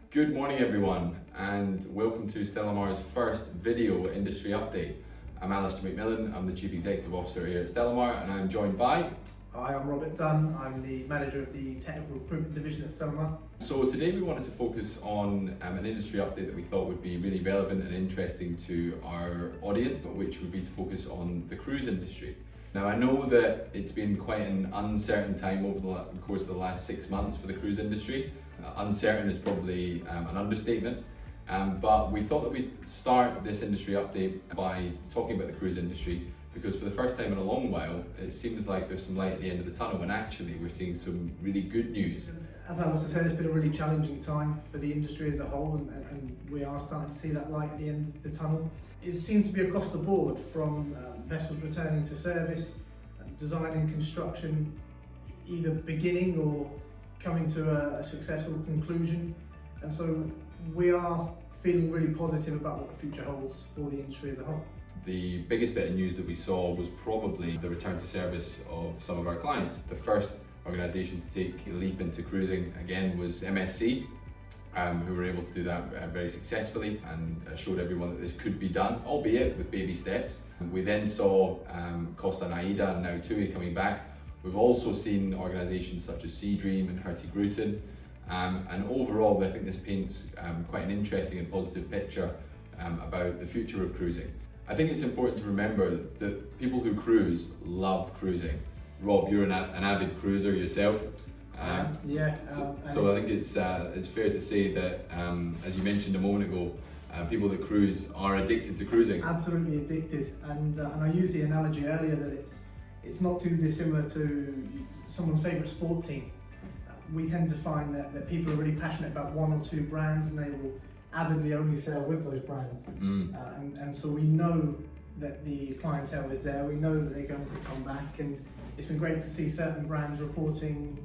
Good morning everyone, and welcome to Stellamar's first video industry update. I'm Alistair McMillan, I'm the Chief Executive Officer here at Stellamar, and I'm joined by... Hi, I'm Robert Dunn, I'm the Manager of the Technical Recruitment Division at Stellamar. So today we wanted to focus on an industry update that we thought would be really relevant and interesting to our audience, which would be to focus on the cruise industry. Now I know that it's been quite an uncertain time over the course of the last 6 months for the cruise industry. Uncertain is probably an understatement, but we thought that we'd start this industry update by talking about the cruise industry, because for the first time in a long while it seems like there's some light at the end of the tunnel, and actually we're seeing some really good news. As Alistair said, it's been a really challenging time for the industry as a whole, and we are starting to see that light at the end of the tunnel. It seems to be across the board, from vessels returning to service, design and construction either beginning or coming to a successful conclusion, and so we are feeling really positive about what the future holds for the industry as a whole. The biggest bit of news that we saw was probably the return to service of some of our clients. The first organisation to take a leap into cruising again was MSC, who were able to do that very successfully and showed everyone that this could be done, albeit with baby steps. We then saw Costa and AIDA and now TUI coming back. We've also seen organisations such as Seadream and Hurtigruten, and overall I think this paints quite an interesting and positive picture about the future of cruising. I think it's important to remember that people who cruise love cruising. Rob, you're an avid cruiser yourself. So I think it's fair to say that, as you mentioned a moment ago, people that cruise are addicted to cruising. Absolutely addicted, and I used the analogy earlier that it's not too dissimilar to someone's favourite sport team. We tend to find that people are really passionate about one or two brands, and they will avidly only sail with those brands. And so we know that the clientele is there, we know that they're going to come back, and it's been great to see certain brands reporting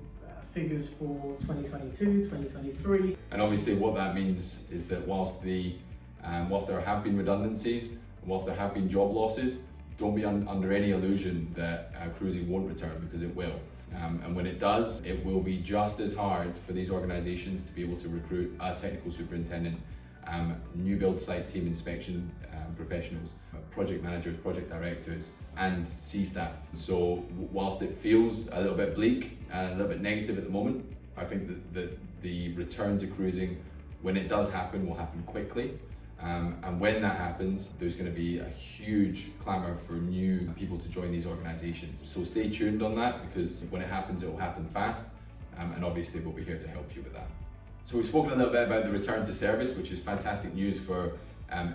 figures for 2022, 2023. And obviously what that means is that whilst there have been redundancies, whilst there have been job losses, don't be under any illusion that cruising won't return, because it will. And when it does, it will be just as hard for these organisations to be able to recruit a technical superintendent, new build site team inspection professionals, project managers, project directors, and sea staff. So whilst it feels a little bit bleak and a little bit negative at the moment, I think that the return to cruising, when it does happen, will happen quickly. And when that happens, there's going to be a huge clamour for new people to join these organisations. So stay tuned on that, because when it happens, it will happen fast. And obviously we'll be here to help you with that. So we've spoken a little bit about the return to service, which is fantastic news for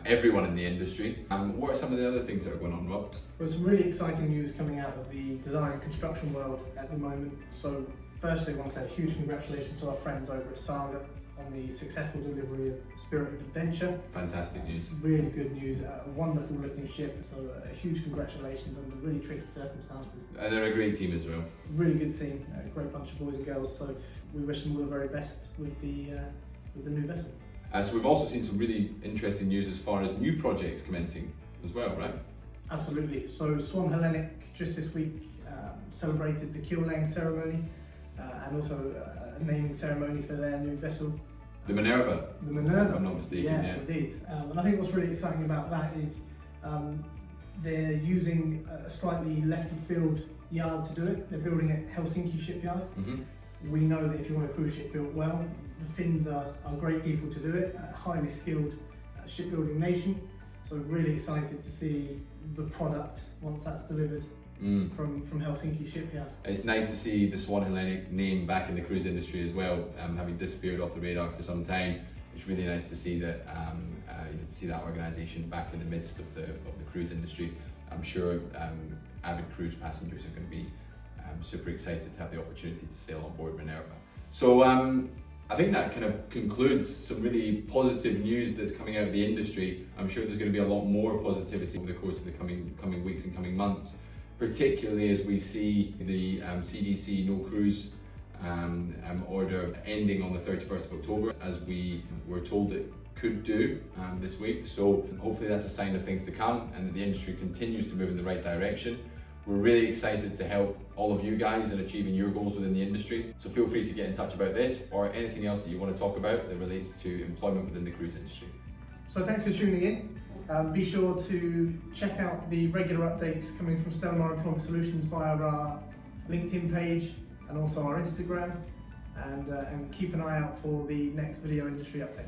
everyone in the industry. What are some of the other things that are going on, Rob? There's some really exciting news coming out of the design and construction world at the moment. So firstly, I want to say a huge congratulations to our friends over at Saga on the successful delivery of Spirit of Adventure. Fantastic news. Really good news, a wonderful looking ship, so a huge congratulations under really tricky circumstances. And they're a great team as well. Really good team, a great bunch of boys and girls, so we wish them all the very best with the new vessel. So we've also seen some really interesting news as far as new projects commencing as well, right? Absolutely. So Swan Hellenic just this week celebrated the keel laying ceremony and also a naming ceremony for their new vessel. The Minerva. The Minerva. If I'm not mistaken, yeah. Indeed. And I think what's really exciting about that is they're using a slightly left of field yard to do it. They're building at Helsinki shipyard. We know that if you want a cruise ship built well, the Finns are great people to do it, a highly skilled shipbuilding nation. So really excited to see the product once that's delivered from Helsinki shipyard. It's nice to see the Swan Hellenic name back in the cruise industry as well, having disappeared off the radar for some time. It's really nice to see that that organisation back in the midst of the cruise industry. I'm sure avid cruise passengers are going to be super excited to have the opportunity to sail on board Minerva. So I think that kind of concludes some really positive news that's coming out of the industry. I'm sure there's going to be a lot more positivity over the course of the coming weeks and coming months, particularly as we see the CDC no cruise order ending on the 31st of October, as we were told it could do this week. So hopefully that's a sign of things to come, and that the industry continues to move in the right direction. We're really excited to help all of you guys in achieving your goals within the industry. So feel free to get in touch about this or anything else that you want to talk about that relates to employment within the cruise industry. So thanks for tuning in. Be sure to check out the regular updates coming from Stellamar Employment Solutions via our LinkedIn page and also our Instagram, and keep an eye out for the next video industry update.